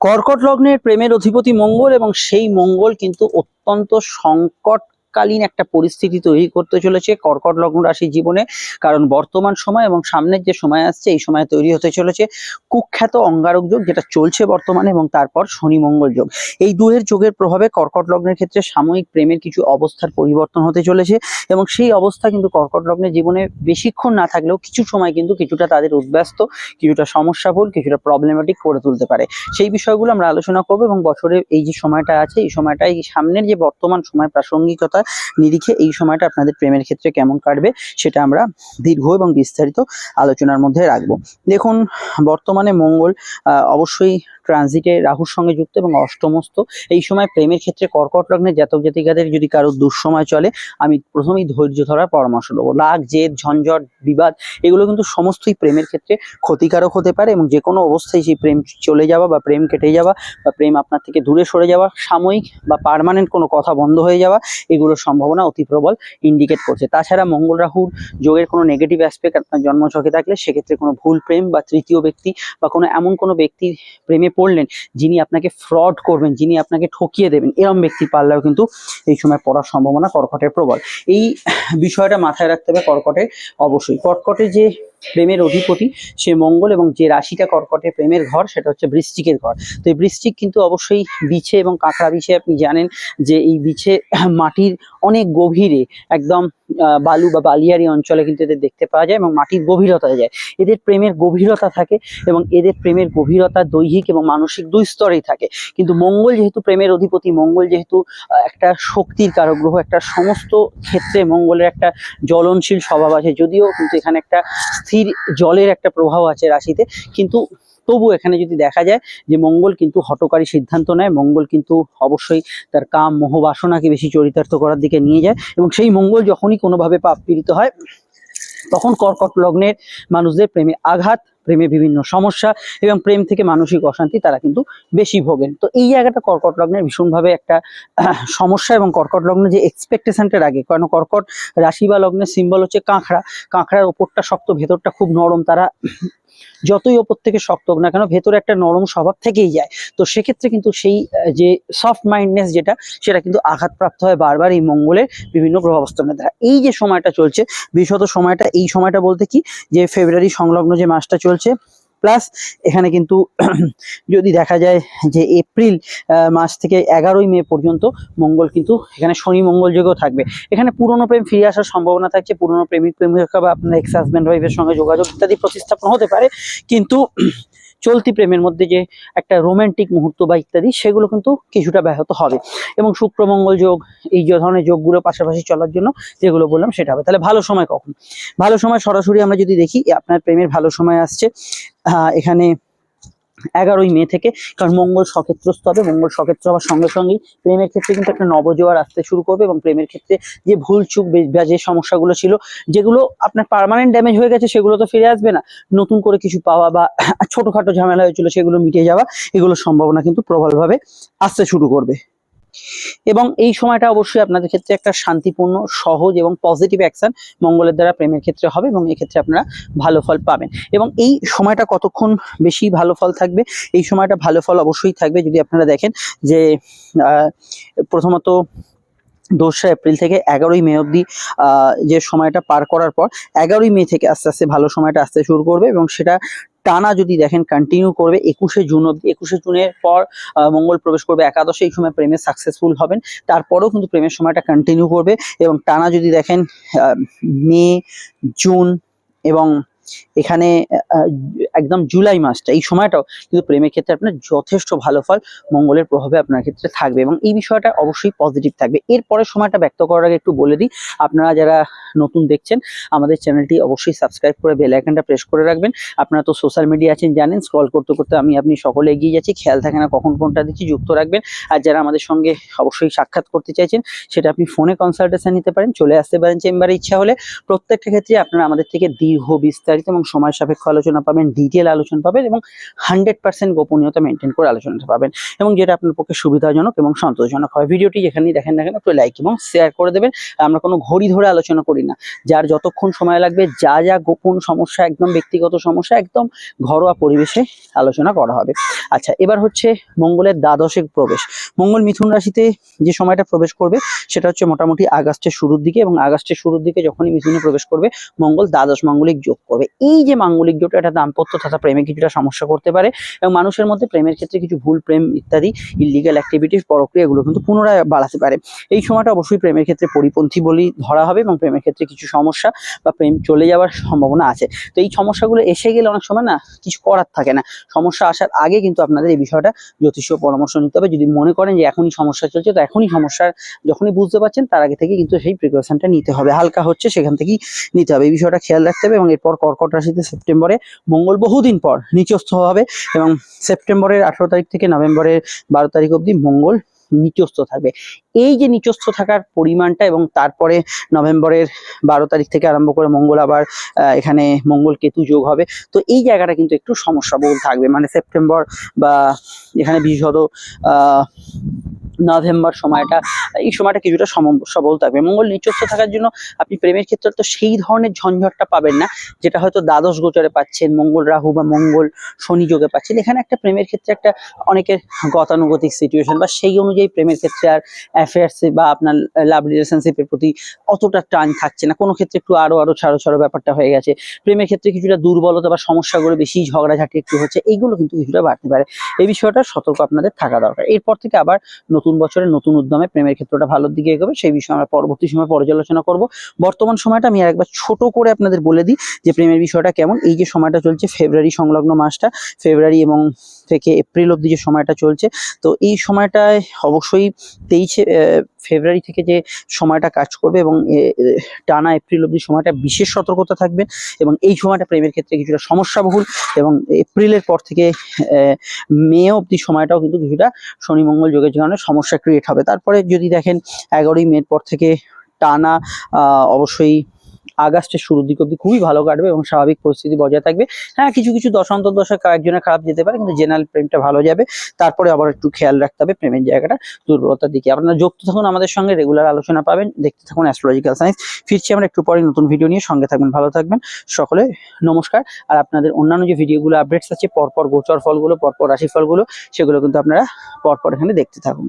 কর্কট লগ্নের প্রেমের অধিপতি মঙ্গল, এবং সেই মঙ্গল কিন্তু অত্যন্ত সংকটকালীন একটা পরিস্থিতি তৈরি করতে চলেছে কর্কট লগ্ন রাশির জীবনে। কারণ বর্তমান সময় এবং সামনের যে সময় আসছে, এই সময় তৈরি হতে চলেছে কুখ্যাত অঙ্গারক যোগ, যেটা চলছে বর্তমানে, এবং তারপর শনি মঙ্গল যোগ। এই দুয়ের যোগের প্রভাবে কর্কট লগ্নের ক্ষেত্রে সাময়িক প্রেমের কিছু অবস্থার পরিবর্তন হতে চলেছে, এবং সেই অবস্থা কিন্তু কর্কট লগ্নের জীবনে বেশিক্ষণ না থাকলেও কিছু সময় কিন্তু কিছুটা তাদের উদ্ব্যস্ত, কিছুটা সমস্যাফুল, কিছুটা প্রবলেমেটিক করে তুলতে পারে। সেই বিষয়গুলো আমরা আলোচনা করবো, এবং বছরের এই যে সময়টা আছে, এই সময়টা, এই সামনের যে বর্তমান সময় প্রাসঙ্গিকতা নিরিখে এই সময়টা আপনাদের প্রেমের ক্ষেত্রে কেমন কাটবে সেটা আমরা দীর্ঘ এবং বিস্তারিত আলোচনার মধ্যে রাখবো। দেখুন, বর্তমানে মঙ্গল অবশ্যই ট্রানজিটে রাহুর সঙ্গে যুক্ত এবং অষ্টমস্ত। এই সময় প্রেমের ক্ষেত্রে কর্কট লগ্নের জাতক জাতিকাদের যদি কারো দুঃসময় চলে, আমি প্রথমেই ধৈর্য ধরার পরামর্শ দেবো। রাগ, জেদ, ঝঞ্ঝট, বিবাদ, এগুলো কিন্তু সমস্তই প্রেমের ক্ষেত্রে ক্ষতিকারক হতে পারে, এবং যে কোনো অবস্থায় সেই প্রেম চলে যাওয়া বা প্রেম কেটে যাওয়া বা প্রেম আপনার থেকে দূরে সরে যাওয়া, সাময়িক বা পার্মানেন্ট কোনো কথা বন্ধ হয়ে যাওয়া, এগুলোর সম্ভাবনা অতি প্রবল ইন্ডিকেট করছে। তাছাড়া মঙ্গল রাহুর যোগের কোনো নেগেটিভ অ্যাসপেক্ট আপনার জন্মছকে থাকলে সেক্ষেত্রে কোনো ভুল প্রেম বা তৃতীয় ব্যক্তি বা কোনো এমন কোনো ব্যক্তির প্রেমে পড়লেন যিনি আপনাকে ফ্রড করবেন, যিনি আপনাকে ঠকিয়ে দেবেন, এরম ব্যক্তির পাল্লাও কিন্তু এই সময় পড়ার সম্ভাবনা কর্কটের প্রবল। এই বিষয়টা মাথায় রাখতে হবে কর্কটের। অবশ্যই কর্কটের যে প্রেমের অধিপতি সে মঙ্গল, এবং যে রাশিটা কর্কটের প্রেমের ঘর সেটা হচ্ছে বৃশ্চিকের ঘর। তো এই বৃশ্চিক কিন্তু অবশ্যই বিছে এবং কাঁকড়া বিছে, আপনি জানেন যে এই বিছে মাটির অনেক গভীরে, একদম বালু বা বালিয়ারি অঞ্চলে কিন্তু এদের দেখতে পাওয়া যায়, এবং মাটির গভীরতায় যায়। এদের প্রেমের গভীরতা থাকে, এবং এদের প্রেমের গভীরতা দৈহিক এবং মানসিক দুই স্তরেই থাকে। কিন্তু মঙ্গল যেহেতু প্রেমের অধিপতি, মঙ্গল যেহেতু একটা শক্তির কারক গ্রহ, একটা সমস্ত ক্ষেত্রে মঙ্গলের একটা জ্বলনশীল স্বভাব আছে, যদিও কিন্তু এখানে একটা স্থির জলের একটা প্রভাব আছে রাশিতে, কিন্তু তবু এখানে যদি দেখা যায় যে মঙ্গল কিন্তু হঠকারী সিদ্ধান্ত নেয়, মঙ্গল কিন্তু অবশ্যই তার কাম মোহ বাসনাকে বেশি চরিতার্থ করার দিকে নিয়ে যায়, এবং সেই মঙ্গল যখনই কোনোভাবে পাপ পীড়িত হয়, তখন কর্কট লগ্নের মানুষদের প্রেমে আঘাত, প্রেমে বিভিন্ন সমস্যা এবং প্রেম থেকে মানসিক অশান্তি তারা কিন্তু বেশি ভোগেন। তো এই জায়গাটা কর্কট লগ্নের ভীষণভাবে একটা সমস্যা, এবং কর্কট লগ্নের যে এক্সপেকটেশনটা রাখে, কারণ কর্কট রাশি বা লগ্নের সিম্বল হচ্ছে কাঁকড়া। কাঁকড়ার ওপরটা শক্ত, ভেতরটা খুব নরম। তারা যতই ওপর থেকে শক্ত হোক না কেন, ভেতরে একটা নরম স্বভাব থেকেই যায়। তো সেক্ষেত্রে কিন্তু সেই যে সফট মাইন্ডনেস যেটা, সেটা কিন্তু আঘাতপ্রাপ্ত হয় বারবার এই মঙ্গলের বিভিন্ন গ্রহ অবস্থানের দ্বারা। এই যে সময়টা চলছে, বিশেষত সময়টা, এই সময়টা বলতে কি, যে ফেব্রুয়ারি সংলগ্ন যে মাসটা চলছে, প্লাস এখানে কিন্তু যদি দেখা যায় যে এপ্রিল মাস থেকে 11ই মে পর্যন্ত মঙ্গল কিন্তু এখানে শনি মঙ্গল যোগেও থাকবে। এখানে পুরনো প্রেম ফিরে আসার সম্ভাবনা থাকছে, পুরনো প্রেমিক প্রেমিকা বা আপনার এক্স হাজব্যান্ড ওয়াইফের সঙ্গে যোগাযোগ ইত্যাদি প্রতিস্থাপন হতে পারে, কিন্তু চলতি প্রেমের মধ্যে যে একটা রোমান্টিক মুহূর্ত বা ইত্যাদি, সেগুলো কিন্তু কিছুটা ব্যাহত হবে। এবং শুক্র মঙ্গল যোগ, এই যে ধরনের যোগগুলো পাশাপাশি চলার জন্য যেগুলো বললাম সেটা হবে। তাহলে ভালো সময় কখন? ভালো সময় সরাসরি আমরা যদি দেখি, আপনার প্রেমের ভালো সময় আসছে এখানে 11ই মে থেকে, কারণ মঙ্গল সক্ষেত্রস্থ হবে। মঙ্গল সক্ষেত্র হওয়ার সঙ্গে সঙ্গেই প্রেমের ক্ষেত্রে কিন্তু একটা নবজোয়ার আসতে শুরু করবে, এবং প্রেমের ক্ষেত্রে যে ভুল চুক বা যে সমস্যাগুলো ছিল, যেগুলো আপনার পার্মানেন্ট ড্যামেজ হয়ে গেছে, সেগুলো তো ফিরে আসবে না। নতুন করে কিছু পাওয়া বা ছোটখাটো ঝামেলা হয়েছিল সেগুলো মিটে যাওয়া, এগুলোর সম্ভাবনা কিন্তু প্রবলভাবে আসতে শুরু করবে। এবং এই সময়টা অবশ্যই আপনাদের ক্ষেত্রে একটা শান্তিপূর্ণ, সহজ এবং পজিটিভ অ্যাকশন মঙ্গলের দ্বারা প্রেমের ক্ষেত্রে হবে, এবং এক্ষেত্রে আপনারা ভালো ফল পাবেন। এবং এই সময়টা কতক্ষণ বেশি ভালো ফল থাকবে? এই সময়টা ভালো ফল অবশ্যই থাকবে যদি আপনারা দেখেন যে প্রথমত 2রা এপ্রিল থেকে 11ই মে অবধি যে সময়টা পার করার পর 11ই মে থেকে আস্তে আস্তে ভালো সময়টা আসতে শুরু করবে, এবং সেটা টানা যদি দেখেন কন্টিনিউ করবে 21শে জুন অবধি। 21শে জুনের পর মঙ্গল প্রবেশ করবে একাদশে, এই সময় প্রেমে সাকসেসফুল হবেন। তারপরেও কিন্তু প্রেমের সময়টা কন্টিনিউ করবে, এবং টানা যদি দেখেন মে, জুন এবং এখানে একদম জুলাই মাসটা, এই সময়টাও কিন্তু প্রেমের ক্ষেত্রে আপনার যথেষ্ট ভালো ফল মঙ্গলের প্রভাবে আপনার ক্ষেত্রে থাকবে, এবং এই বিষয়টা অবশ্যই পজিটিভ থাকবে। এরপরের সময়টা ব্যক্ত করার আগে একটু বলে দিই, আপনারা যারা নতুন দেখছেন আমাদের চ্যানেলটি অবশ্যই সাবস্ক্রাইব করে বেল আইকনটা প্রেস করে রাখবেন। আপনারা তো সোশ্যাল মিডিয়া আছেন জানেন, স্ক্রল করতে করতে আপনি সকলে এগিয়ে যাচ্ছি, খেয়াল থাকে না কখন কোনটা দিচ্ছি, যুক্ত রাখবেন। আর যারা আমাদের সঙ্গে অবশ্যই সাক্ষাৎ করতে চাইছেন, সেটা আপনি ফোনে কনসালটেশন নিতে পারেন, চলে আসতে পারেন চেম্বারে ইচ্ছা হলে। প্রত্যেকটা ক্ষেত্রে আপনারা আমাদের থেকে দীর্ঘ, বিস্তারিত এবং সময় সাপেক্ষ আলোচনা পাবেন, ডিটেল আলোচনা পাবেন, এবং 100% গোপনীয়তা মেনটেন করে আলোচনাটা পাবেন, এবং যেটা আপনার পক্ষে সুবিধাজনক এবং সন্তোষজনক হয়। ভিডিওটি যেখানেই দেখেন না কেন একটু লাইক এবং শেয়ার করে দেবেন। আমরা কোনো ঘড়ি ধরে আলোচনা করি না, যার যতক্ষণ সময় লাগবে, যা গোপন সমস্যা, একদম ব্যক্তিগত সমস্যা, একদম ঘরোয়া পরিবেশে আলোচনা করা হবে। আচ্ছা, এবার হচ্ছে মঙ্গলের দ্বাদশে প্রবেশ। মঙ্গল মিথুন রাশিতে যে সময়টা প্রবেশ করবে সেটা হচ্ছে মোটামুটি আগস্টের শুরুর দিকে, এবং আগস্টের শুরুর দিকে যখনই মিথুনে প্রবেশ করবে মঙ্গল দ্বাদশ মাঙ্গলিক যোগ করবে। এই যে মাঙ্গলিক যোগটা, এটা দাম্পত্য তথা প্রেমে কিছুটা সমস্যা করতে পারে, এবং মানুষের মধ্যে প্রেমের ক্ষেত্রে কিছু ভুল প্রেম ইত্যাদি ইলিগাল অ্যাক্টিভিটিস প্রক্রিয়াগুলো কিন্তু পুনরায় বাড়াতে পারে। এই সময়টা অবশ্যই প্রেমের ক্ষেত্রে পরিপন্থী বলেই ধরা হবে, এবং প্রেমের ক্ষেত্রে কিছু সমস্যা বা প্রেম চলে যাওয়ার সম্ভাবনা আছে। তো এই সমস্যাগুলো এসে গেলে অনেক সময় না কিছু করার থাকে না। সমস্যা আসার আগে কিন্তু আপনাদের এই বিষয়টা জ্যোতিষ পরামর্শ নিতে হবে। যদি মনে করেন যে এখনই সমস্যা চলছে, তো এখনই সমস্যার যখনই বুঝতে পারছেন তার আগে থেকে কিন্তু সেই প্রিকশনটা নিতে হবে। হালকা হচ্ছে সেখান থেকেই নিতে হবে, এই বিষয়টা খেয়াল রাখতে হবে। এবং এরপর কর্কট রাশিতে সেপ্টেম্বরে মঙ্গল বহুদিন পর নিচস্থ হবে, এবং সেপ্টেম্বরের 18 তারিখ থেকে নভেম্বরের 12 তারিখ অবধি মঙ্গল নিচস্থ থাকবে। এই যে নিচস্থ থাকার পরিমাণটা, এবং তারপরে নভেম্বরের 12 তারিখ থেকে আরম্ভ করে মঙ্গল আবার এখানে মঙ্গল কেতু যোগ হবে। তো এই জায়গাটা কিন্তু একটু সমস্যা বহুল থাকবে, মানে সেপ্টেম্বর বা এখানে বিশেষত নভেম্বর সময়টা, এই সময়টা কিছুটা সমস্যা বহুল থাকবে। মঙ্গল নিচস্থ থাকার জন্য আপনি প্রেমের ক্ষেত্রে তো সেই ধরনের ঝঞ্ঝটটা পাবেন না যেটা হয়তো দ্বাদশ গোচরে পাচ্ছেন, মঙ্গল রাহু বা মঙ্গল শনি যোগে পাচ্ছেন। এখানে একটা প্রেমের ক্ষেত্রে একটা অনেকের গতানুগতিক সিচুয়েশন, বা সেই অনুযায়ী প্রেমের ক্ষেত্রে আর অ্যাফেয়ার্স বা আপনার লাভ রিলেশনশিপের প্রতি অতটা টান থাকছে না। কোনো ক্ষেত্রে একটু আরো ছাড়ো ছাড়ো ব্যাপারটা হয়ে গেছে। প্রেমের ক্ষেত্রে কিছুটা দুর্বলতা বা সমস্যাগুলো বেশি, ঝগড়াঝাটি একটু হচ্ছে, এইগুলো কিন্তু কিছুটা বাড়তে পারে। এই বিষয়টা সতর্ক আপনাদের থাকা দরকার। এরপর থেকে আবার নতুন বছরে নতুন উদ্যমে প্রেমের ক্ষেত্রটা ভালোর দিকে এগোবে, সেই বিষয়ে আমরা পরবর্তী সময় পর্যালোচনা করব। বর্তমান সময়টা আমি আরেকবার ছোট করে আপনাদের বলে দিই যে প্রেমের বিষয়টা কেমন। এই যে সময়টা চলছে ফেব্রুয়ারি সংলগ্ন মাসটা, ফেব্রুয়ারি এবং থেকে এপ্রিল অবধি যে সময়টা চলছে, তো এই সময়টায় অবশ্যই 23 ফেব্রুয়ারি থেকে যে সময়টা কাজ করবে, এবং টানা এপ্রিল অবধি সময়টা বিশেষ সতর্কতা থাকবে। এবং এই সময়টা প্রেমের ক্ষেত্রে কিছুটা সমস্যাবহুল, এবং এপ্রিলের পর থেকে মে অবধি সময়টাও কিন্তু কিছুটা শনি মঙ্গল যোগের কারণে সমস্যা ক্রিয়েট হবে। তারপরে যদি দেখেন 11ই মের পর থেকে টানা অবশ্যই আগস্টের শুরুর দিক অব্দি খুবই ভালো কাটবে, এবং স্বাভাবিক পরিস্থিতি বজায় থাকবে। হ্যাঁ, কিছু কিছু দশা কয়েকজনের খারাপ যেতে পারে, কিন্তু জেনারেল প্রেমটা ভালো যাবে। তারপরে আবার একটু খেয়াল রাখতে হবে প্রেমের জায়গাটা দুর্বলতার দিকে। আপনারা যুক্ত থাকুন আমাদের সঙ্গে, রেগুলার আলোচনা পাবেন, দেখতে থাকুন অ্যাস্ট্রোলজিক্যাল সায়েন্স। ফিরছি আমরা একটু পরে নতুন ভিডিও নিয়ে, সঙ্গে থাকবেন, ভালো থাকবেন সকলে, নমস্কার। আর আপনাদের অন্যান্য যে ভিডিওগুলো আপডেটস আছে, পরপর গোচর ফলগুলো, পরপর রাশি ফলগুলো, সেগুলো কিন্তু আপনারা পরপর এখানে দেখতে থাকুন।